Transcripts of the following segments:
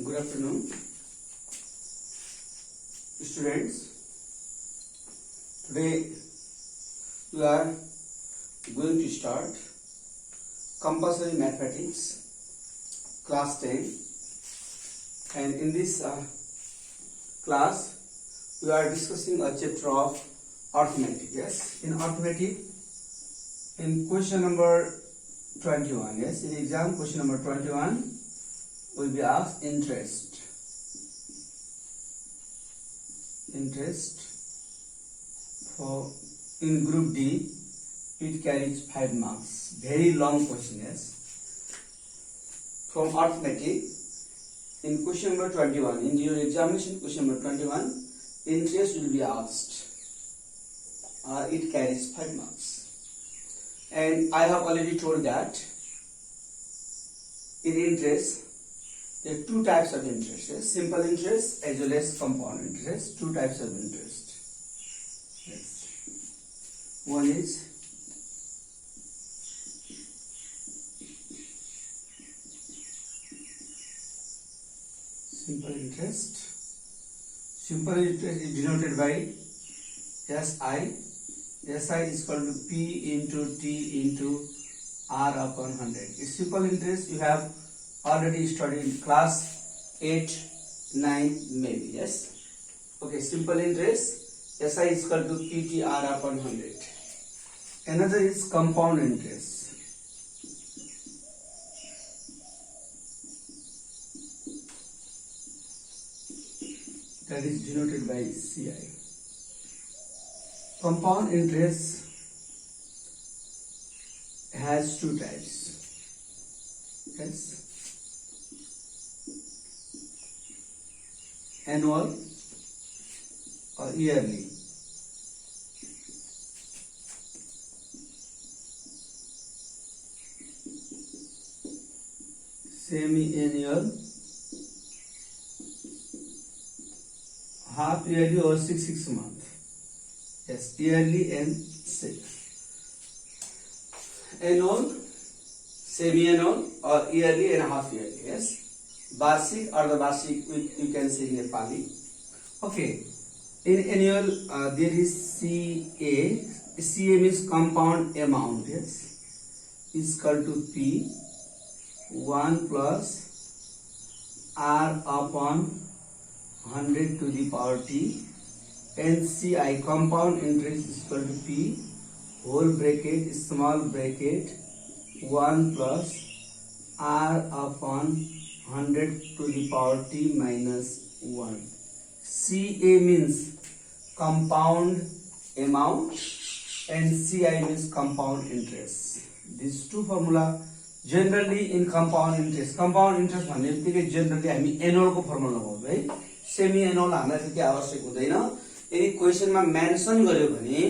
Good afternoon, students. Today we are going to start compulsory mathematics class 10, and in this class we are discussing a chapter of arithmetic. Yes, in arithmetic, in question number 21. Yes, in exam question number 21 will be asked interest for in group D. It carries 5 marks. Very long question. Yes, from arithmetic, in question number 21, in your examination question number 21, interest will be asked. It carries 5 marks, and I have already told that in interest there are two types of interest. Yes? Simple interest as well as compound interest. Two types of interest. Yes. One is simple interest. Simple interest is denoted by SI. SI is equal to P into T into R upon 100. In simple interest you have already studied in class 8, 9 maybe. Yes. Okay, simple interest SI is equal to PTR upon 100. Another is compound interest. That is denoted by CI. Compound interest has two types. Yes. Annual or yearly. Semi-annual, half yearly or 6 months. Yes, yearly and 6. Annual, semi-annual or yearly and half yearly. Yes. Basic or the basic, you can say in Nepali. Okay. In annual, there is CA. CA means compound amount. Yes. Is equal to P 1 plus R upon 100 to the power T. And CI, compound interest, is equal to P whole bracket small bracket 1 plus R upon 100 to the power T minus 1. CA means compound amount and CI means compound interest. These two formula generally in compound interest. Compound interest भन्ने बित्तिकै generally हामी annual को formula लगाउँछौँ है. Semi annual हामीलाई त्यति आवश्यक हुँदैन. यदि क्वेशन मा मेन्सन गर्यो भने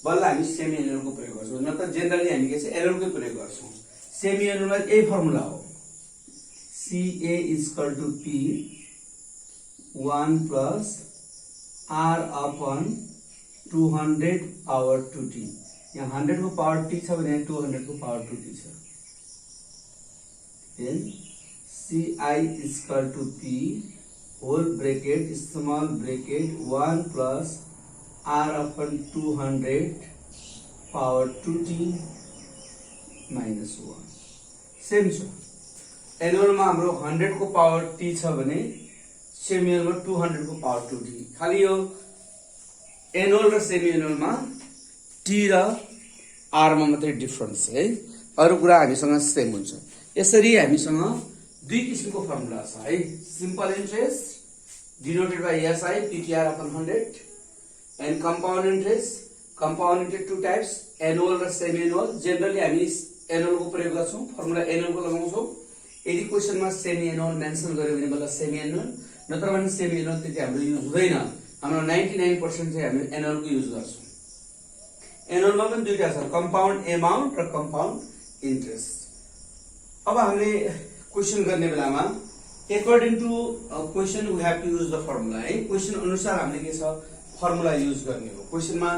बल्ल हामी सेमी एनुअल को प्रयोग गर्छौं. नत्र जनरली हामी के चाहिँ एनुअल को प्रयोग गर्छौं. सेमी एनुअल मा यही फर्मुला हो. CA is equal to P 1 plus R upon 200 power 2T. यहाँ 100 को power T छ भने 200 को power 2T छ. Then CI is equal to P whole bracket small bracket 1 plus R upon 200 power 2T minus 1. Same छ. Annual मा हाम्रो 100 को पावर T छ भने सेमी एनुअल मा 200 को पावर 2T. खाली यो एनुअल र सेमी एनुअल मा T र R मा मात्रै डिफरेन्स है. अरु कुरा हामीसँग सेम हुन्छ. यसरी हामीसँग दुई किसिमको फर्मुला छ है. Simple interest denoted by SI PTR upon 100 and compound interest two types, annual raw semi annual. Generally हामी एनुअल को प्रयोग गर्छौं. फर्मुला एनुअल को लगाउँछौं. यदि क्वेशन मा सेमी एनुअल मेन्सन गर्यो भने बल्ल सेमी एनुअल, नत्र भने सेमी एनुअल त्यति हाम्रो युज हुँदैन. हाम्रो 99% चाहिँ हामी एनुअल को युज गर्छौं. एनुअल मा पनि दुईटा छ, compound amount र compound interest. अब हामीले क्वेशन गर्ने बेलामा according to question we have to use the formula है. क्वेशन अनुसार हामीले के छ फर्मुला युज गर्ने हो. क्वेशन मा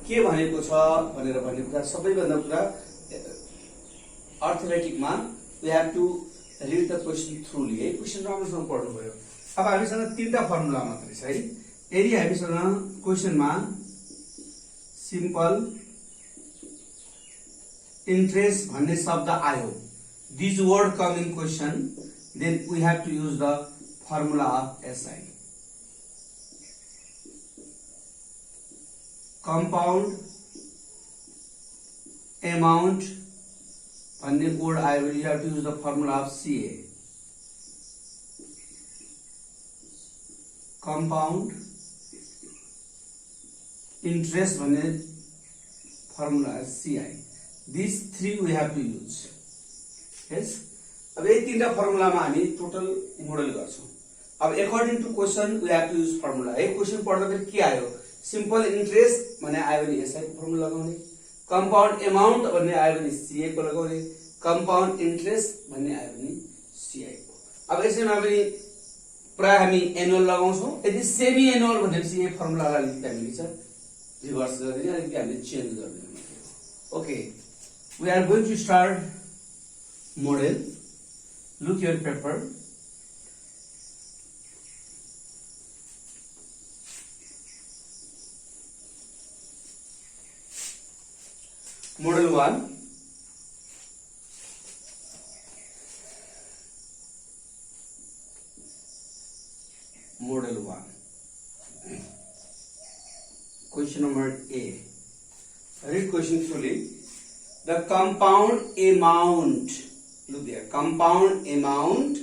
के भनेको छ भनेर भन्ने कुरा सबैभन्दा कुरा अर्थमेटिक मा we have to read the question thoroughly. है क्वेशन राम्रोसँग पढ्नु पर्यो. अब हामीसँग तीनटा फर्मुला मात्रै छ है. यदि हामीसँग क्वेशनमा सिम्पल इन्ट्रेस्ट भन्ने शब्द आयो, this word come in question, then we have to use the formula of SI. Compound amount भन्ने वर्ड आयो भने you have to use the formula of CA. Compound interest भन्ने formula is CI. These three we have to use. Yes. अब यही तीनटा फर्मुलामा हामी total model गर्छौं. अब according to question we have to use formula. एक क्वेशन पढ्दाखेरि के आयो, सिम्पल इन्ट्रेस्ट भन्ने आयो भने एसआई को फर्मुला लगाउने, कंपाउंड अमाउन्ट भन्ने आयो भने सीए को लगाउने, कंपाउंड इन्ट्रेस्ट भन्ने आयो भने सीआई को. अब यसैमा पनि प्राय हामी एनुअल लगाउँछौं. यदि सेमी एनुअल भनेपछि यो फर्मुलालाई अलिकति हामीले रिभर्स गरिदिने, अलिकति हामीले चेन्ज गरिदिने. Okay, we are going to start model. Look your paper. Model 1. Model 1. Question number A. Read question fully. The compound amount, look there, compound amount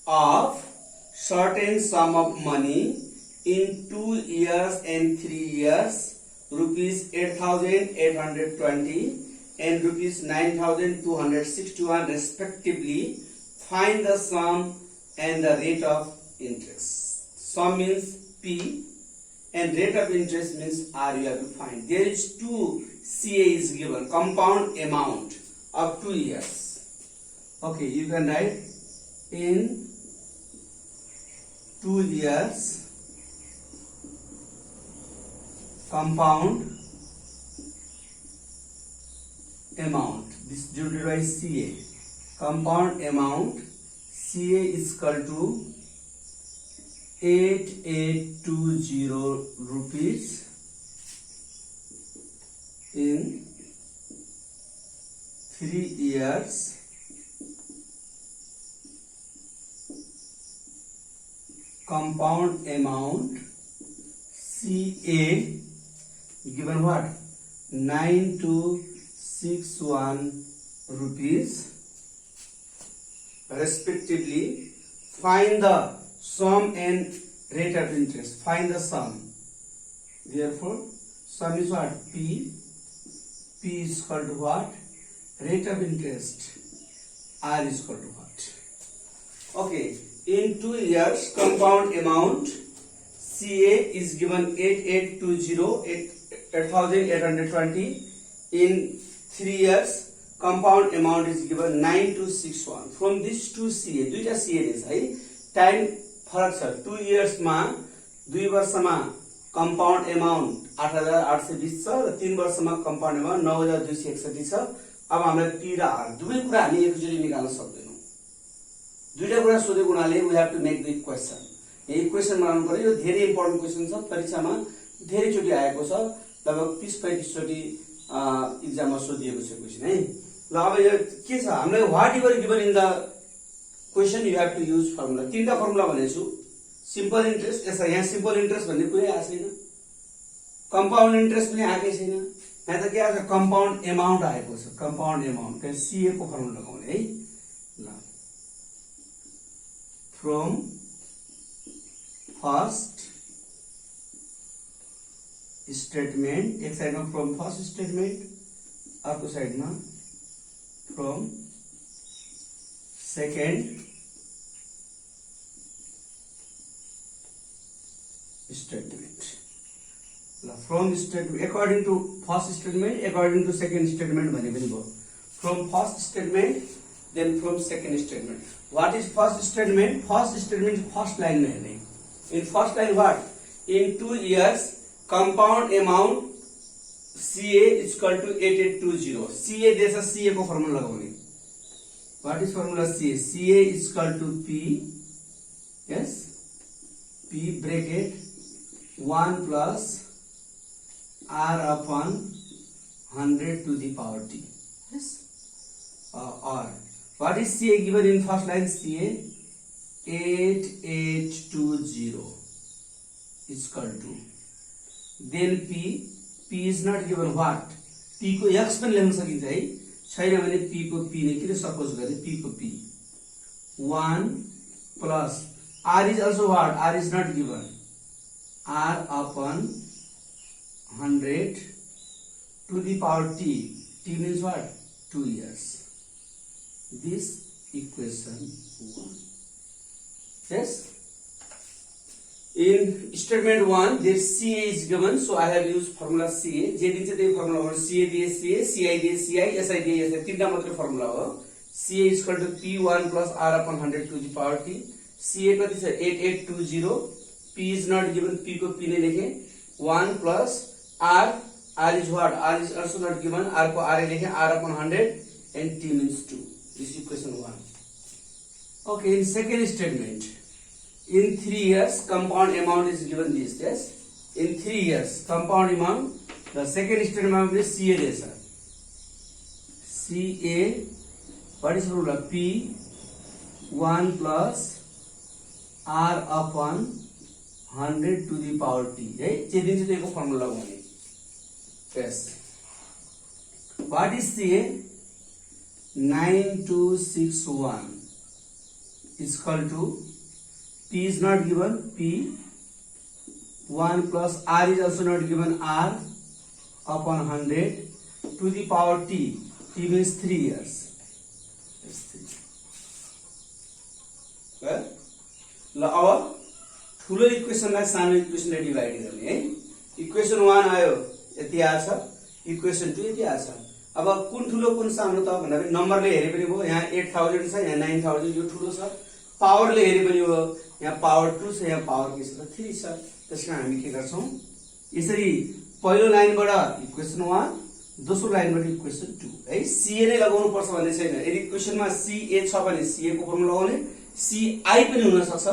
of certain sum of money in 2 years and 3 years, rupees 8,820 and rupees 9,261 respectively. Find the sum and the rate of interest. Sum means P and rate of interest means R. You have to find. There is 2 CA is given, compound amount of 2 years. Okay, you can write in 2 years compound amount. This is denoted by CA. Compound amount CA is equal to 8820 rupees in 3 years. Compound amount CA given what? 9261 rupees respectively. Find the sum and rate of interest. Find the sum. Therefore, sum is what? P. P is equal to what? Rate of interest. R is equal to what? Okay. In 2 years, compound amount CA is given 8820. In 3 years, compound amount is given 9261. From this 2 CA, दुईटा CA is है. Time फरक छ. 2 years मा 2 वर्षमा compound amount 8820 छ र 3 वर्षमा compound amount 9261 छ. अब हामीलाई P र R दुवै कुरा हामी एकचोटी निकाल्न सक्दैनौं. दुईटा कुरा सोधेको हुनाले we have to make the question. यही क्वेशन बनाउनु पर्यो. यो धेरै इम्पोर्टेन्ट क्वेशन छ. परीक्षामा धेरै चोटी आएको छ. लगभग 30-35 चोटी एक्जाममा सोधिएको छ क्वेशन है. ल अब यो के छ, हामीलाई whatever given in the question you have to use formula. तीनटा फर्मुला भनेछु. सिम्पल इन्ट्रेस्ट, यसमा यहाँ सिम्पल इन्ट्रेस्ट भन्ने कुरै आएको छैन. कम्पाउन्ड इन्ट्रेस्ट पनि आएकै छैन. यहाँ त के आएको छ, कम्पाउन्ड एमाउन्ट आएको छ. कम्पाउन्ड एमाउन्ट के सीए को फर्मुला लगाउने है. ल from first statement, एक साइड में from first statement, अर्को साइड में from second statement. From statement according to first statement, according to second statement भने पनि भयो. From first statement, then from second statement. What is first statement? First statement is first line में हेर्ने. In first line what? In 2 years, compound amount CA is equal to 8820. CA देश CA को formula लगाउने. What is formula CA? CA is equal to P, yes, P bracket 1 plus R upon 100 to the power T. Yes. Or what is CA given in first line? CA 8820 is equal to, then P is not given what? P को x पनि लेख्न सकिन्छ है, छैन भने P को P नै किन सपोज गरे, P को P 1 plus R is also what? R is not given, R upon 100 to the power T. T means what? 2 years. This equation 1. Yes. In statement 1, this CA is given, so I have used formula CA. जे दिन्छ त्यही formula हो. CA दिए CA, CI दिए CI, SI दिए SI, तीनटा मात्र formula हो. CA is equal to P1 plus R upon 100 to the power T. CA कति छ? 8820. P is not given, P को P नै लेखे. 1 plus R, R is what? R is also not given, R को R लेखे, R upon 100 and T means 2. This is equation 1. Okay, in second statement, in 3 years compound amount is given this. Yes, in 3 years compound amount, the second statement is CA is CA. What is formula? P 1 plus R upon 100 to the power T. है, जे दिन्छ त्यहीको formula हो नि. Yes. What is CA? 9261 is equal to, P is not given, P 1 plus R is also not given, R upon 100 to the power T. T means 3 years. That's 3. Well, अब ठुलो इक्वेसनलाई सानो इक्वेसनले divide गर्ने है. Equation 1 आयो यति आछ, equation 2 यति आछ. अब कुन ठुलो कुन सानो त भन्दाखेरि नम्बरले हेरे पनि भयो, यहाँ 8000 छ, यहाँ 9000, यो ठुलो छ. पावरले हेरे पनि भयो, यहाँ पावर 2 छ, यहाँ पावर के छ 3 छ. त्यसकारण हामी के गर्छौं, यसरी पहिलो लाइनबाट इक्वेसन 1, दोस्रो लाइनबाट इक्वेसन 2 है. CA नै लगाउनु पर्छ भन्ने छैन. यदि इक्वेसनमा CA छ भने CA को फर्मुला लगाउने, CI पनि हुन सक्छ,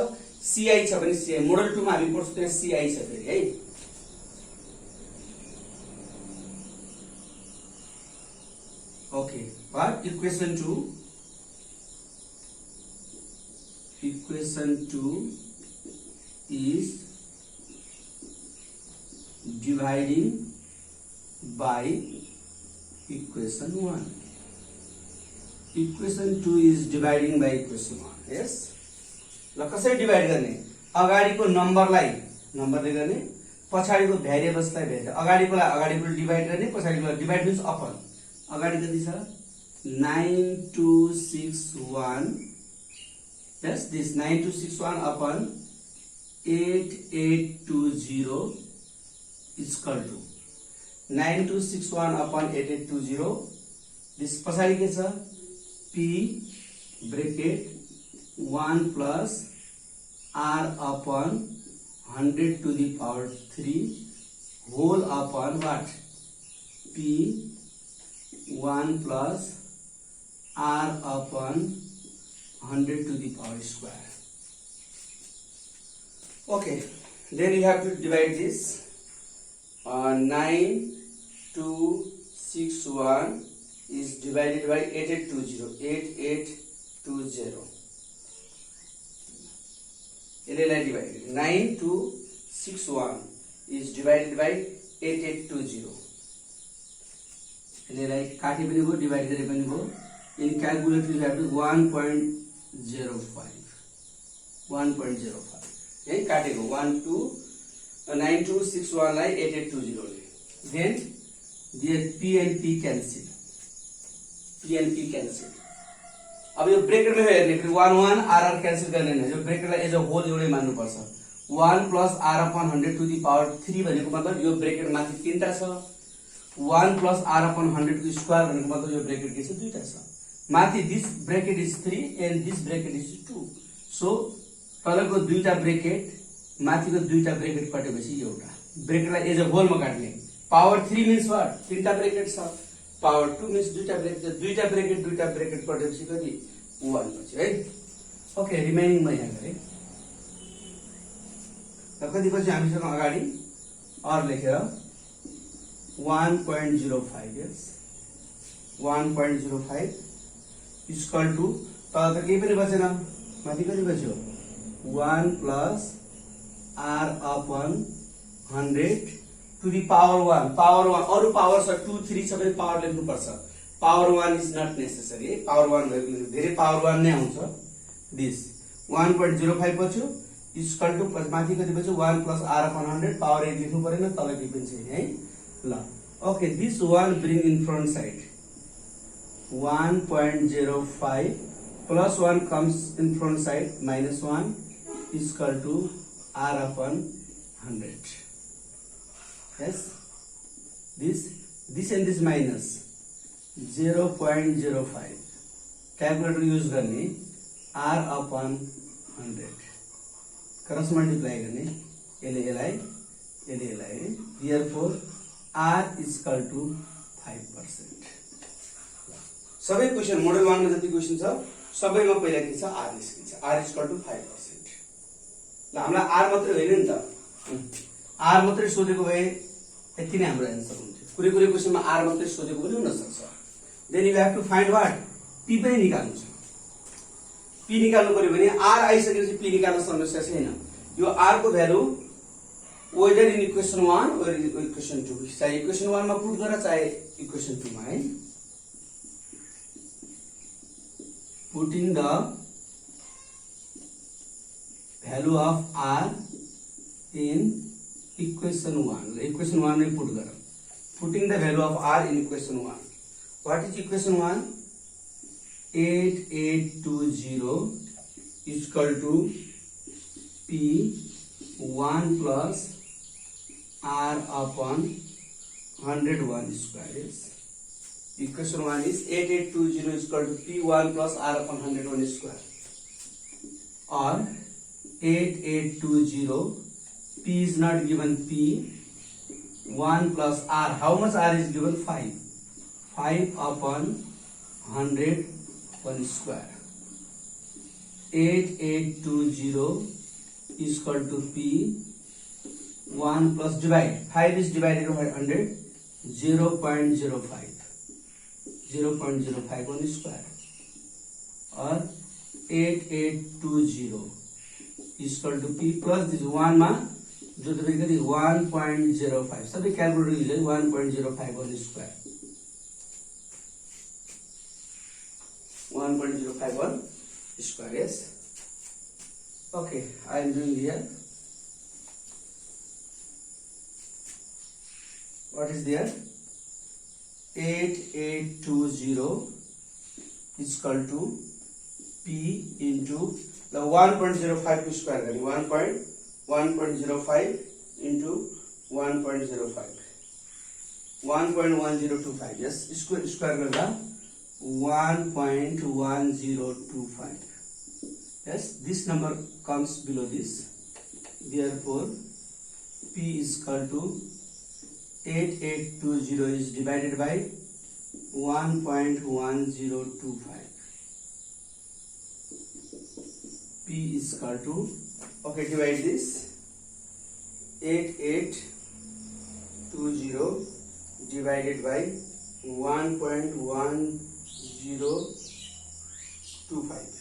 CI छ भने CI. मोडल 2 मा हामी पढ्छौं त्यहाँ CI छ फेरि है. Okay, but equation 2 is dividing by equation 1. Equation 2 is dividing by equation 1. Yes. ल कसरी डिवाइड गर्ने? अगाडिको नम्बरलाई नम्बरले गर्ने, पछाडिको भेरिएबल्सलाई भेरिएबल. अगाडिकोलाई अगाडिको डिवाइड गर्ने, पछाडिकोलाई डिवाइड मिन्स अपन. अगाडि कति छ? 9261. Yes, this 9261 upon 8820 is equal to 9261 upon 8820. This पछाडि के छ? P bracket 1 plus R upon 100 to the power 3 whole upon what? P 1 plus R upon 100 to the power square. Okay, then you have to divide this. 9261 is divided by 8820. 8820. Divided. 9261 is divided by 8820. काटे पनि भयो, divide गरे पनि भयो. In calculator you have to 1.05. 1.05. है काटेको 9261 लाई 8820 ले. Then there P and P cancel. P and P cancel. अब यो ब्रेकेटले हेर्ने फेरि 1 1 R क्यान्सल गर्ने हैन. यो ब्रेकेटलाई एज अ होल एउटै मान्नु पर्छ. 1 plus R upon 100 to the power 3 भनेको मतलब यो ब्रेकेट माथि तीनटा छ. 1 plus R upon 100 to square भनेको मतलब यो ब्रेकेट के छ? दुईटा छ. माथि this bracket is 3 and this bracket is 2. So तलको दुईटा ब्रेकेट माथिको दुईटा ब्रेकेट कटेपछि एउटा ब्रेकेटलाई एज अ होल मा काट्ने. Power 3 means what? तीनटा ब्रेकेट छ. पावर 2 मीन्स दुईटा ब्रेकेट कटेपछि कति? 1 पछि है। ओके, रिमेनिङ म यहाँ गरे। र कति पछि हामीसँग अगाडि अर लेखेर 1.05 यस 1.05 इक्वल टु तल त केही पनि बचेन, माथि कति बच्यो 1 plus r upon 100 to the power 1 अरु पावर छ 2 3 सबै पावर लेख्नु पर्छ। Power 1 is not necessary, power 1 भएको धेरै पावर 1 नै आउँछ। दिस 1.05 बच्यो इक्वल टु माथि कति बच्यो 1 प्लस r अपन 100 पावर 8 लेख्नु परेन, तल के पनि छैन है ल। Okay, this 1 bring in front side 1.05 plus 1 comes in front side minus 1 is equal to r upon 100. Yes, this and this minus 0.05 calculator use करने r upon 100 क्रॉस मल्टीप्लाई करने LI therefore r is equal to 5%. सबै question model 1 मा जति question छ सबैमा पहिला के छ r निस्किन्छ, r is equal to 5%। ल हामीलाई r मात्रै होइन नि त, r मात्रै सोधेको भए यति नै हाम्रो आन्सर हुन्थ्यो। कुनै कुनै क्वेशनमा r मात्रै सोधेको पनि हुन सक्छ। Then you have to find what p पनि निकाल्नु छ। p निकाल्नु पर्यो भने r आइसकेपछि p निकाल्न समस्या छैन। यो r को value whether in equation 1 or equation 2, चाहे इक्वेसन 1 मा पुट गर चाहे इक्वेसन 2 मा है। Putting the value of r in equation 1. Equation 1 में put करो. Putting the value of r in equation 1. What is equation 1? 8820 is equal to p 1 plus r upon 101 square. Equation 1 is 8820 is equal to p1 plus r upon 101 square, or 8820 p is not given, p 1 plus r, how much r is given? 5 upon 101 square. 8820 is equal to p 1 plus divide 5 is divided by 100 0.05 on square, or 8820 is equal to p plus this 1 मा जो तपाईको 1.05 सबै calculator use 1.05 on square, 1.05 on square. Yes, okay, I am doing here. What is there? 8820 is equal to p into the 1.05 to square करें 1.05 into 1.05 1.1025. yes, square करना 1.1025. yes, this number comes below this, therefore p is equal to 8820 is divided by 1.1025. P is equal to, okay, divide this 8820 divided by 1.1025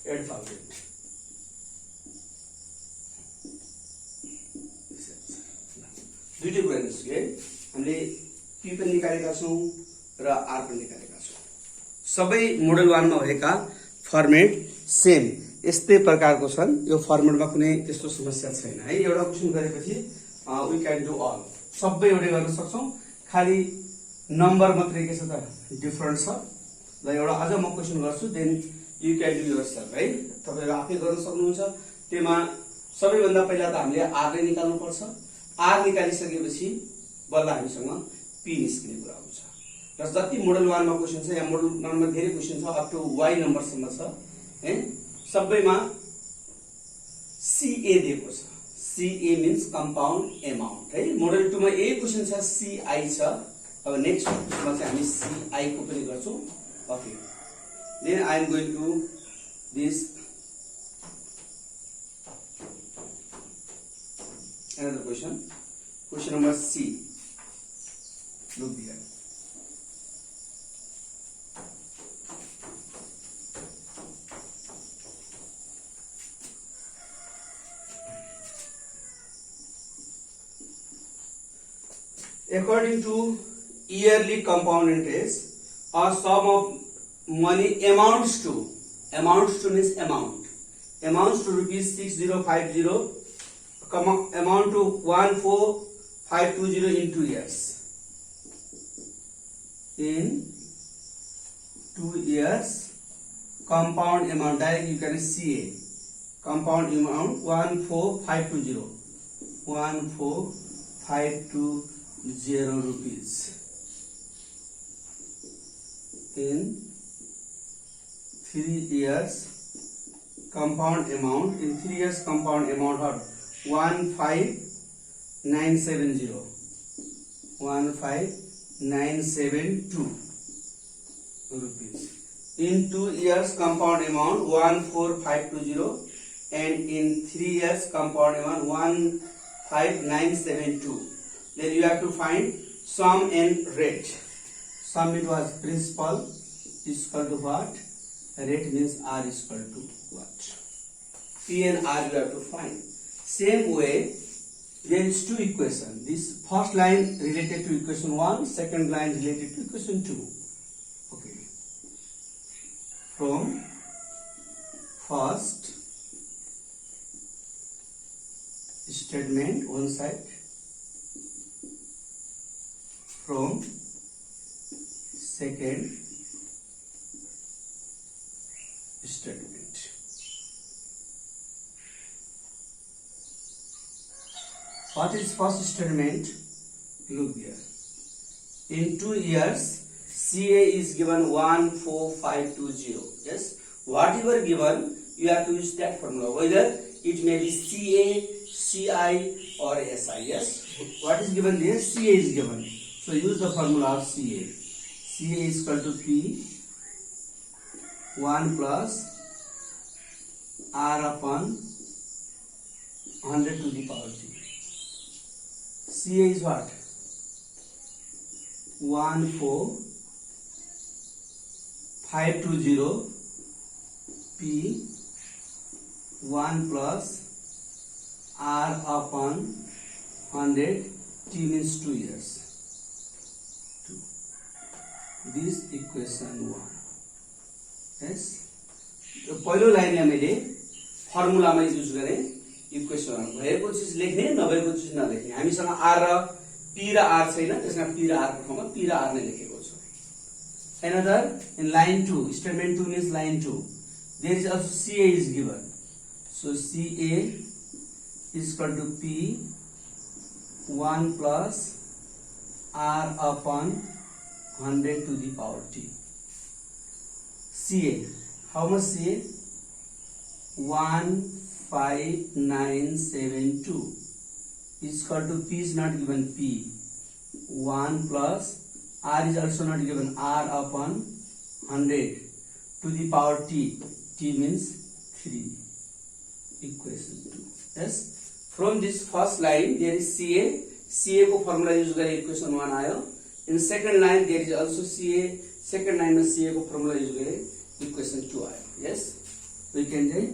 8,000. दुईटै कुरा निस्क्यो है। हामीले p पनि निकालेका छौं र r पनि निकालेका छौं। सबै मोडल 1 मा भएका फर्मेट सेम यस्तै प्रकारको छन्। यो फर्मेटमा कुनै त्यस्तो समस्या छैन है। एउटा क्वेशन गरेपछि वी क्यान डु अल, सबै एउटै गर्न सक्छौं, खाली नम्बर मात्रै के छ त डिफरेन्ट छ। ल एउटा अझ म क्वेशन गर्छु, then you can do yourself है। तपाईहरु आफै गर्न सक्नुहुन्छ। त्यसमा सबैभन्दा पहिला त हामीले r नै निकाल्नु पर्छ। r निकालिसकेपछि बल्ल हामीसँग p निस्किने कुरा हुन्छ। र जति मोडल 1 मा क्वेशन छ, या मोडल 1 मा धेरै क्वेशन छ, अप टु y नम्बर सम्म छ है। सबैमा CA दिएको छ। CA मीन्स कम्पाउन्ड एमाउन्ट है। मोडल 2 मा यही क्वेशन छ, CI छ। अब नेक्स्ट मा चाहिँ हामी CI को पनि गर्छौं। Okay. Then I am going to this another question. Question number C. Look here. According to yearly compound interest, a sum of money amounts to means amounts to rupees 6050, amount to 14520 in 2 years. In 2 years, compound amount, direct you can see a compound amount 14520 rupees. In 3 years, compound amount of 15972 rupees. In 2 years, compound amount 14520, and in 3 years, compound amount 15972. Then you have to find sum and rate. Sum it was principal is equal to what? Rate means R is equal to what? P and R you have to find. Same way, there is two equations. This first line related to equation 1, second line related to equation 2. Okay. From first statement one side, from second statement. What is first statement? Look here. In 2 years, CA is given 14520. Yes, whatever given, you have to use that formula. Whether it may be CA, CI or SI. Yes, what is given there? CA is given. So use the formula of CA. CA is equal to P 1 plus R upon 100 to the power T. CA is what? 14520 P 1 plus R upon 100, T means 2 years. This equation 1. Yes. तो पहिलो लाइनलाई मैले फर्मुलामा use गरे equation भएको चीज लेख्ने नभएको चीज नलेख्ने हामीसँग आर र पी र आर छैन त्यसमा पी र आर को ठाउँमा पी र आर नै लेखेको छु another in line 2 statement 2 means line 2 there is also CA is given so CA is equal to P 1 plus R upon 100 to the power T. CA, how much CA? 15972 is equal to P is not given P 1 plus R is also not given R upon 100 to the power T. T means 3. Equation 2. Yes. From this first line there is CA. CA को formula use गरे equation 1 आयो. In second line there is also CA. Second line में CA को formula use गरे equation 2 आयो. Yes. We can say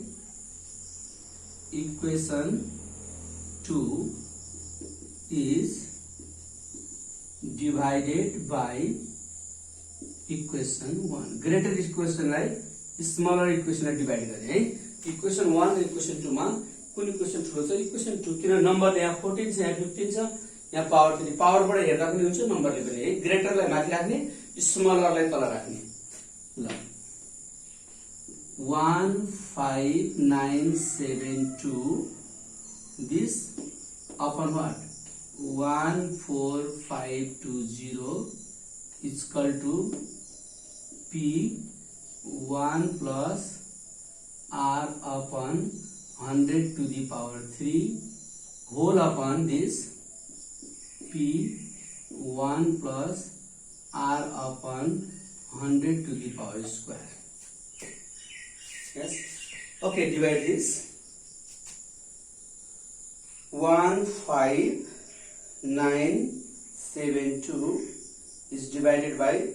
equation 2 is divided by equation 1. Greater equation lie smaller equation lie divide गरे है. Equation 1 र equation 2 मा कुन equation ठुलो छ इक्वेसन 2 किन नम्बर यहाँ 14 छ यहाँ 15 छ यहाँ पावर 3 पावर बाट हेर्दा पनि हुन्छ नम्बरले पनि है ग्रेटरलाई माथि राख्ने स्मलरलाई तल राख्ने ल 15972 this upon what 14520 is equal to P 1 plus R upon 100 to the power 3 whole upon this P 1 plus R upon 100 to the power square. Yes. Okay, divide this. 15972 is divided by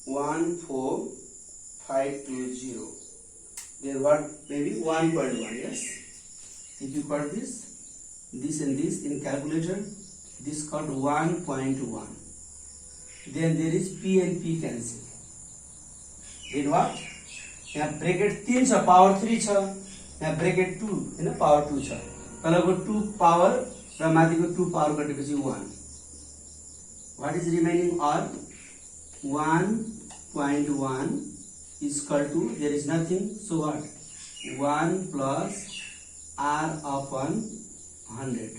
14520. Then what? Maybe 1.1. Yes. If you cut this and this in calculator, this cut 1.1. Then there is P and P cancel. Then what? यहाँ bracket 3 छ, power 3 छ, यहाँ bracket 2 हैन, power 2 छ, तलको 2 power र माथिको 2 power कटेपछि 1. What is remaining? R 1.1 is equal to, there is nothing, so what? 1 plus R upon 100.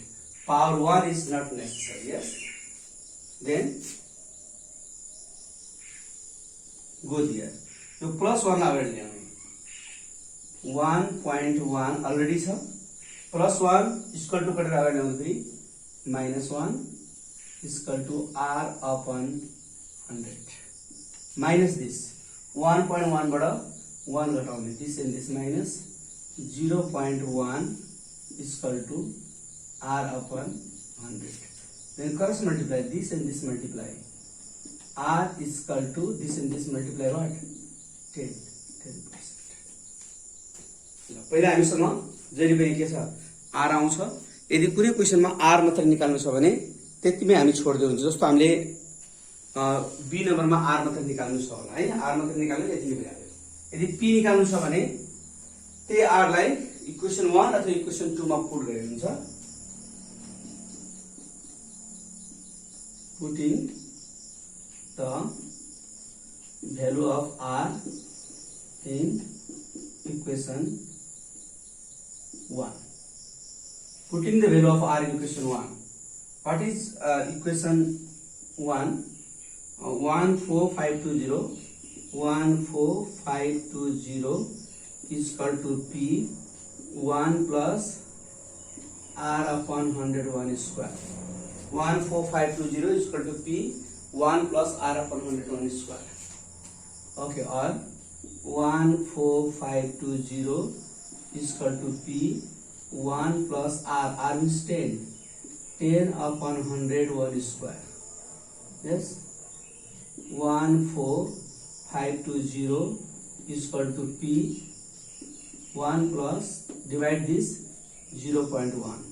Power 1 is not necessary. Yes. Then go there. So plus 1 अगाडि ल्याउने. 1.1 already छ. Plus 1 is equal to कटेर अगाडि ल्याउने फेरि minus 1 is equal to R upon 100. Minus this 1.1 बाट 1 घटाउने, this and this minus 0.1 is equal to R upon 100. Then cross multiply this and this multiply. R is equal to this and this multiply what? 10%. पहिला हामीसँग जहिले पनि के छ, R आउँछ. यदि कुनै क्वेशनमा R मात्र निकाल्नु छ भने त्यतिमै हामी छोड्दै हुन्छ. जस्तो हामीले बी नम्बरमा R मात्र निकाल्नु छ होला हैन, R मात्र निकाल्नु यति नै भइहाल्यो. यदि P निकाल्नु छ भने त्यही R लाई इक्वेसन 1 अथवा इक्वेसन 2 मा पुट गरेर हुन्छ. Putting the value of R in equation 1. Putting the value of R in equation 1. What is equation 1? 14520 is equal to P 1 plus R upon 101 square. 14520 is equal to P 1 plus R upon 101 square. Okay, or 14520 is equal to P 1 plus R. R means 10. 10 upon 101 square. Yes. 14520 is equal to P 1 plus, divide this 0.1.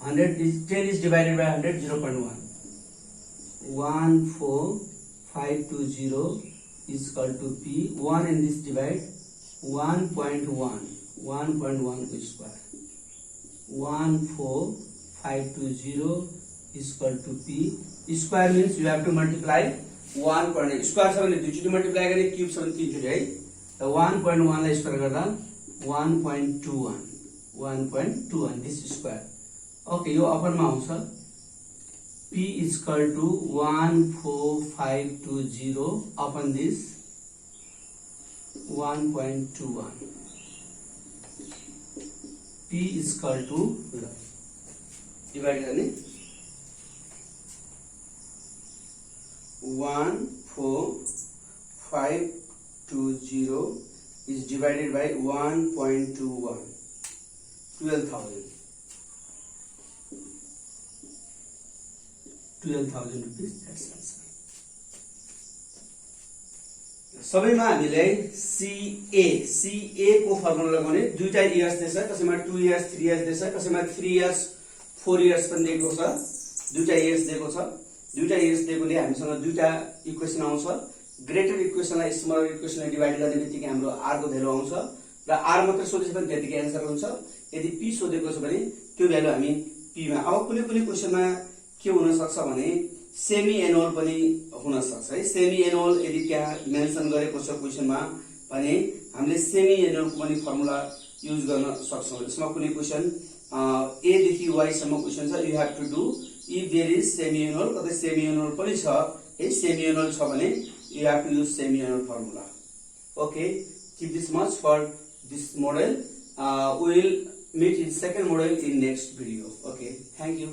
100 is 10 is divided by 100, 0.1. 14520 is equal to P 1 and this divide 1.1 square. 14520 is equal to P square means you have to multiply 1. Square छ भने दुईचोटी multiply गर्ने, cube छ भने तीनचोटी है. त 1.1 लाई square गर्दा 1.21 this square. Okay, यो अपनमा आउँछ. P is equal to 14520 upon this 1.21. P is equal to, divide गर्ने 14520 is divided by 1.21. 12,000. 12,000 rupees. That's answer. सबैमा हामीलाई CA को फर्मुला लगाउने. दुईटा इयर्स दिएछ, कसैमा 2 इयर्स 3 इयर्स दिएछ, कसैमा 3 इयर्स 4 इयर्स पनि दिएको छ. दुईटा इयर्स दिएको छ. दुईटा इयर्स दिएकोले हामीसँग दुईटा इक्वेसन आउँछ. ग्रेटर इक्वेसनलाई स्मलर इक्वेसनले डिवाइड गर्ने बित्तिकै हाम्रो R को भ्यालु आउँछ र R मात्र सोधेछ भने त्यतिकै आन्सर हुन्छ. यदि P सोधेको छ भने त्यो भ्यालु हामी P मा. अब कुनै क्वेशनमा के हुन सक्छ भने सेमी एनुअल पनि हुन सक्छ है. सेमी एनुअल यदि त्यहाँ मेन्सन गरेको छ क्वेशनमा भने हामीले सेमी एनुअल को पनि फर्मुला युज गर्न सक्छौं. यसमा कुनै क्वेशन A देखि Y सम्म क्वेशन छ, you have to do if there is semi annual अथवा सेमी एनुअल पनि छ है. सेमी एनुअल छ भने you have to use semi annual formula. Okay, keep this much for this model. We will meet in second model in next video. Okay, thank you.